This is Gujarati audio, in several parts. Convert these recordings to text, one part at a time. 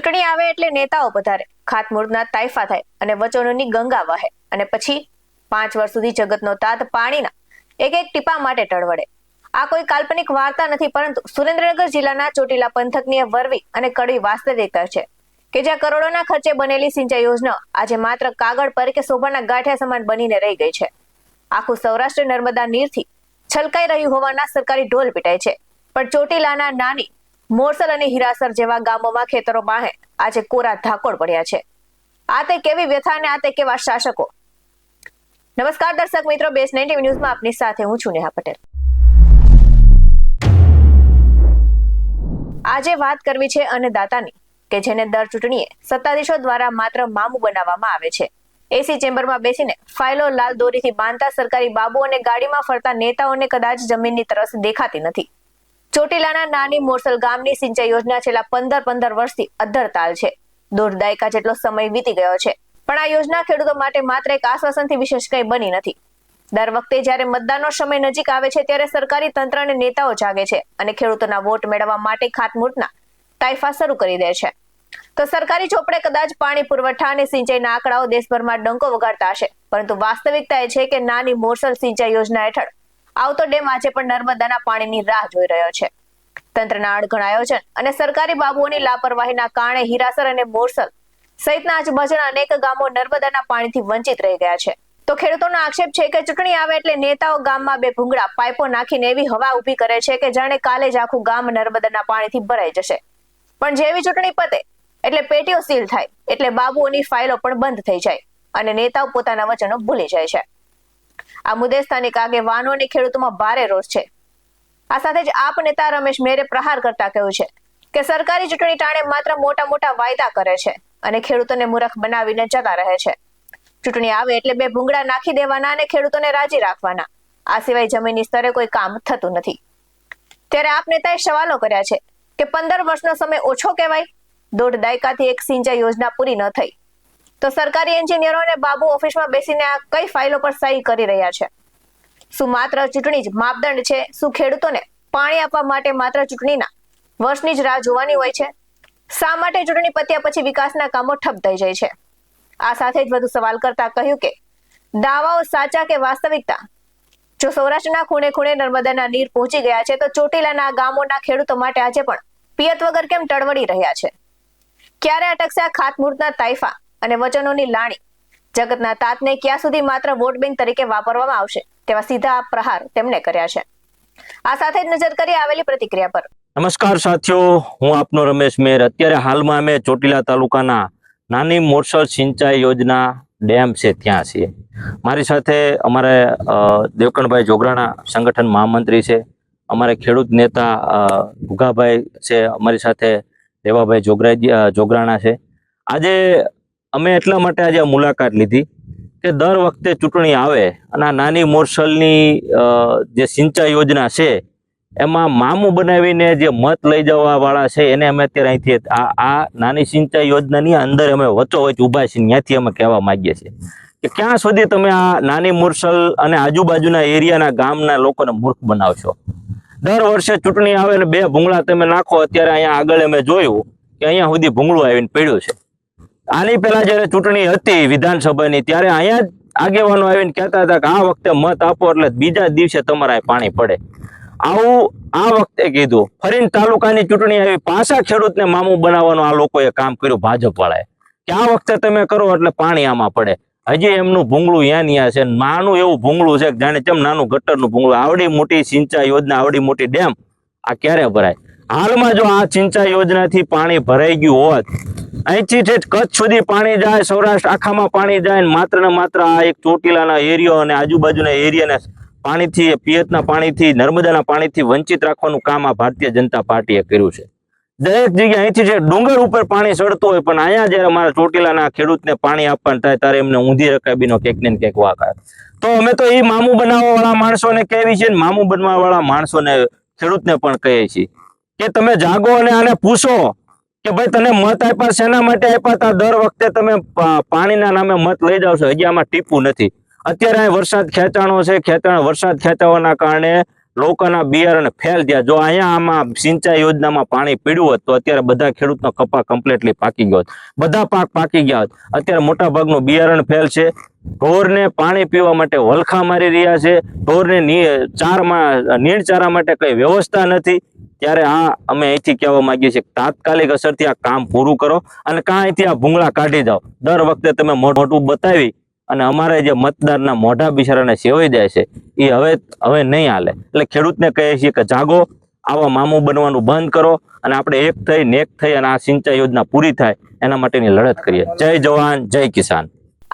ચૂંટણી આવે એટલે નેતાઓ પધારે, ખાતમુહૂર્તના તાઇફા થાય અને વચનોની ગંગા વહે અને પછી 5 વર્ષ સુધી જગતનો તાત પાણીના એક એક ટીપા માટે ટળવડે। આ કોઈ કાલ્પનિક વાર્તા નથી, પરંતુ સુરેન્દ્રનગર જિલ્લાના ચોટીલા પંથકની વરવી અને કડવી વાસ્તવિકતા છે કે જ્યાં કરોડોના ખર્ચે બનેલી સિંચાઈ યોજના આજે માત્ર કાગળ પર કે શોભાના ગાંઠિયા સમાન બનીને રહી ગઈ છે। આખું સૌરાષ્ટ્ર નર્મદા નીરથી છલકાઈ રહ્યું હોવાના સરકારી ઢોલ પીટાય છે, પણ ચોટીલાના નાની મોરસલ અને હીરાસર જેવા ગામોમાં ખેતરો બાહે આજે કોરા ધાકોડ પડ્યા છે। આ તે કેવી વ્યથા અને આ તે કેવા શાસકો। નમસ્કાર દર્શક મિત્રો, બેસ 90 ન્યૂઝમાં આપની સાથે હું છું નેહા પટેલ। આજે વાત કરવી છે અન્નદાતાની કે જેને દર ચૂંટણીએ સત્તાધીશો દ્વારા માત્ર મામું બનાવવામાં આવે છે। એસી ચેમ્બરમાં બેસીને ફાઇલો લાલ દોરીથી બાંધતા સરકારી બાબુ અને ગાડીમાં ફરતા નેતાઓને કદાચ જમીનની તરસ દેખાતી નથી। ચોટીલાના નાની મોરસલ ગામની સિંચાઈ યોજના છેલ્લા 15 વર્ષથી અધ્ધરતાલ છે। 1.5 દાયકા જેટલો સમય વીતી ગયો છે, પણ આ યોજના ખેડૂતો માટે માત્ર એક આશ્વાસનથી વિશેષ કંઈ બની નથી। દર વખતે જ્યારે મતદાનનો સમય નજીક આવે છે ત્યારે સરકારી તંત્ર અને નેતાઓ જાગે છે અને ખેડૂતોના વોટ મેળવવા માટે ખાતમુહૂર્તના તાઇફા શરૂ કરી દે છે। તો સરકારી ચોપડે કદાચ પાણી પુરવઠા અને સિંચાઈના આંકડાઓ દેશભરમાં ડંકો વગાડતા હશે, પરંતુ વાસ્તવિકતા એ છે કે નાની મોરસલ સિંચાઈ યોજના હેઠળ આવતો ડેમ આજે પણ નર્મદાના પાણીની રાહ જોઈ રહ્યો છે। તંત્રના અણઘડ આયોજન અને સરકારી બાબુઓની લાપરવાહીના કારણે હીરાસર અને મોરસલ સહિતના આજુબાજુના અનેક ગામો નર્મદાના પાણીથી વંચિત રહી ગયા છે। તો ખેડૂતોનો આક્ષેપ છે કે ચૂંટણી આવે એટલે નેતાઓ ગામમાં બે ભૂંગળા પાઇપો નાખીને એવી હવા ઊભી કરે છે કે જાણે કાલે જ આખું ગામ નર્મદાના પાણીથી ભરાઈ જશે, પણ જેવી ચૂંટણી પતે એટલે પેટીઓ સીલ થાય એટલે બાબુઓની ફાઇલો પણ બંધ થઈ જાય અને નેતાઓ પોતાના વચનો ભૂલી જાય છે। આ મુદ્દે સ્થાનિક આગેવાનો અને ખેડૂતોમાં ભારે રોષ છે। આ સાથે જ આપ નેતા રમેશ મેરે પ્રહાર કરતા કહ્યું છે કે સરકારી ચૂંટણી ટાણે માત્ર મોટા વાયદા કરે છે અને ખેડૂતોને મૂર્ખ બનાવીને જતા રહે છે। ચૂંટણી આવે એટલે બે ભૂંગળા નાખી દેવાના અને ખેડૂતોને રાજી રાખવાના, આ સિવાય જમીનની સ્તરે કોઈ કામ થતું નથી। ત્યારે આપ નેતાએ સવાલો કર્યા છે કે 15 વર્ષનો સમય ઓછો કહેવાય? 1.5 દાયકાથી એક સિંચાઈ યોજના પૂરી ન થઈ તો સરકારી એન્જિનિયરો અને બાબુ ઓફિસમાં બેસીને આ કઈ ફાઇલો પર સહી કરી રહ્યા છે? શું માત્ર ચૂંટણી જ માપદંડ છે? શું ખેડૂતોને પાણી આપવા માટે માત્ર ચૂંટણીના વર્ષની જ રાહ જોવાની હોય છે? શા માટે ચૂંટણી પત્યા પછી વિકાસના કામો ઠપ થઈ જાય છે? આ સાથે જ વધુ સવાલ કરતા કહ્યું કે દાવાઓ સાચા કે વાસ્તવિકતા? જો સૌરાષ્ટ્રના ખૂણે ખૂણે નર્મદાના નીર પહોંચી ગયા છે તો ચોટીલાના ગામોના ખેડૂતો માટે આજે પણ પિયત વગર કેમ ટળવડી રહ્યા છે? ક્યારે અટકશે આ ખાતમુહૂર્તના તાઇફા અને વચનોની લાણી? જગતના તાતને ક્યાં સુધી માત્ર વોટ બેંક તરીકે વાપરવામાં આવશે? તેવા સીધા પ્રહાર તેમણે કર્યા છે। આ સાથે જ નજર કરી આવેલી પ્રતિક્રિયા પર। નમસ્કાર સાથીઓ, હું આપનો રમેશ મેર। અત્યારે હાલમાં અમે ચોટીલા તાલુકાના નાની મોરસલ સિંચાઈ યોજના ડેમ છે ત્યાં છીએ। મારી સાથે અમારે દેવકણભાઈ જોગરાણા સંગઠન મહામંત્રી છે, અમારે ખેડૂત નેતા ભુગાભાઈ છે, અમારી સાથે દેવાભાઈ જોગરાણા છે। આજે અમે એટલા માટે આજે મુલાકાત લીધી કે દર વખતે ચૂંટણી આવે અને આ નાની મોરસલની જે સિંચાઈ યોજના છે એમાં મામું બનાવીને જે મત લઈ જવા વાળા છે એને અમે અત્યારે અહીંથી આ નાની સિંચાઈ યોજનાની અંદર અમે વચ્ચોવચ્ચ ઊભા છીએ। ત્યાંથી અમે કહેવા માંગીએ છીએ કે ક્યાં સુધી તમે આ નાની મોરસલ અને આજુબાજુના એરિયાના ગામના લોકોને મૂર્ખ બનાવશો? દર વર્ષે ચૂંટણી આવે ને બે ભૂંગળા તમે નાખો। અત્યારે અહીંયા આગળ અમે જોયું કે અહીંયા સુધી ભૂંગળું આવીને પડ્યું છે। આની પહેલા જયારે ચૂંટણી હતી વિધાનસભાની ત્યારે અહીંયા જ આગેવાનો આવીને કહેતા હતા કે આ વખતે મત આપો એટલે બીજા દિવસે તમારા પાણી પડે। આવું આ વખતે કીધું। ફરીને તાલુકાની ચૂંટણી આવી, પાછા ખેડૂતને મામું બનાવવાનું આ લોકોએ કામ કર્યું ભાજપ વાળાએ કે આ વખતે તમે કરો એટલે પાણી આમાં પડે। હજી એમનું ભૂંગળું યા છે, નાનું એવું ભૂંગળું છે જાણે જેમ નાનું ગટરનું ભૂંગળું। આવડી મોટી સિંચાઈ યોજના, આવડી મોટી ડેમ આ ક્યારે ભરાય? હાલમાં જો આ સિંચાઈ યોજનાથી પાણી ભરાઈ ગયું હોત, અહીંથી કચ્છ સુધી પાણી જાય, સૌરાષ્ટ્ર આખામાં પાણી જાય, માત્ર ને માત્ર આ એક ચોટીલાના એરિયો અને આજુબાજુના એરિયાને પાણીથી, પિયતના પાણીથી, નર્મદાના પાણીથી વંચિત રાખવાનું કામ આ ભારતીય જનતા પાર્ટીએ કર્યું છે। દરેક જગ્યાએ અહીંથી ડુંગર ઉપર પાણી ચડતું હોય, પણ અહીંયા જયારે અમારા ચોટીલાના ખેડૂતને પાણી આપવાનું થાય ત્યારે એમને ઊંધી રકાબીનો ક્યાંક ને ક્યાંક વાંક આવે। તો અમે તો એ મામું બનાવવા વાળા માણસોને કહેવી છે ને મામું બનવા વાળા માણસોને ખેડૂતને પણ કહીએ છીએ કે તમે જાગો અને આને પૂછો કે ભાઈ તને મત આપ્યા શેના માટે આપ્યા હતા? દર વખતે તમે પાણીના નામે મત લઈ જાવ છો, હજી આમાં ટીપું નથી। અત્યારે વરસાદ ખેંચાણો છે, વરસાદ ખેંચાવાના કારણે લોકોના બિયારણ ફેલ થયા. જો અહીંયા આમાં સિંચાઈ યોજનામાં પાણી પીડ્યું હોત તો અત્યારે બધા ખેડૂતનો કપા કમ્પ્લીટલી પાકી ગયો હોત, બધા પાક પાકી ગયા હોત. અત્યારે મોટા ભાગનું બિયારણ ફેલ છે. ઢોરને પાણી પીવા માટે વલખા મારી રહ્યા છે. ઢોરને નીણચારા માટે કઈ વ્યવસ્થા નથી. ત્યારે અમે અહીંથી કહેવા માંગીએ છીએ કે તાત્કાલિક અસરથી આ કામ પૂરું કરો અને અહીંથી આ ભૂંગળા કાઢી જાઓ. દર વખતે તમે મોટું બતાવી અને અમારે જે મતદારના મોઢા બિચારાને સેવાઈ જાય છે એ હવે નહીં હાલે. એટલે ખેડૂતને કહીએ છીએ કે જાગો, આવા મામું બનવાનું બંધ કરો અને આપણે એક થઈ અને આ સિંચાઈ યોજના પૂરી થાય એના માટેની લડત કરીએ. જય જવાન, જય કિસાન.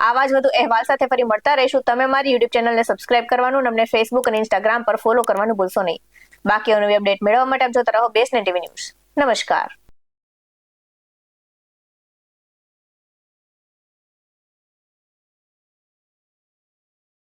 આવા જ વધુ અહેવાલ સાથે ફરી મળતા રહીશું. તમે મારી યુટ્યુબ ચેનલને સબસ્ક્રાઇબ કરવાનું અને અમને ફેસબુક અને ઇન્સ્ટાગ્રામ પર ફોલો કરવાનું ભૂલશો નહીં. બાકી નવી અપડેટ મેળવવા માટે આપ જોતા રહો બેસને ટીવી ન્યૂઝ. નમસ્કાર.